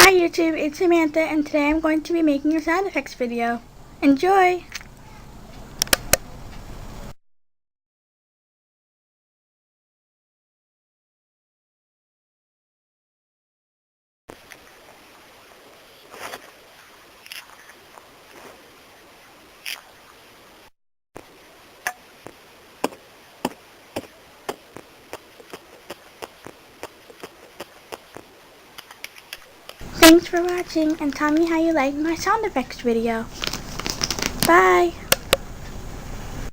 Hi YouTube, it's Samantha and today I'm going to be making a sound effects video. Enjoy! Thanks for watching and tell me how you liked my sound effects video. Bye!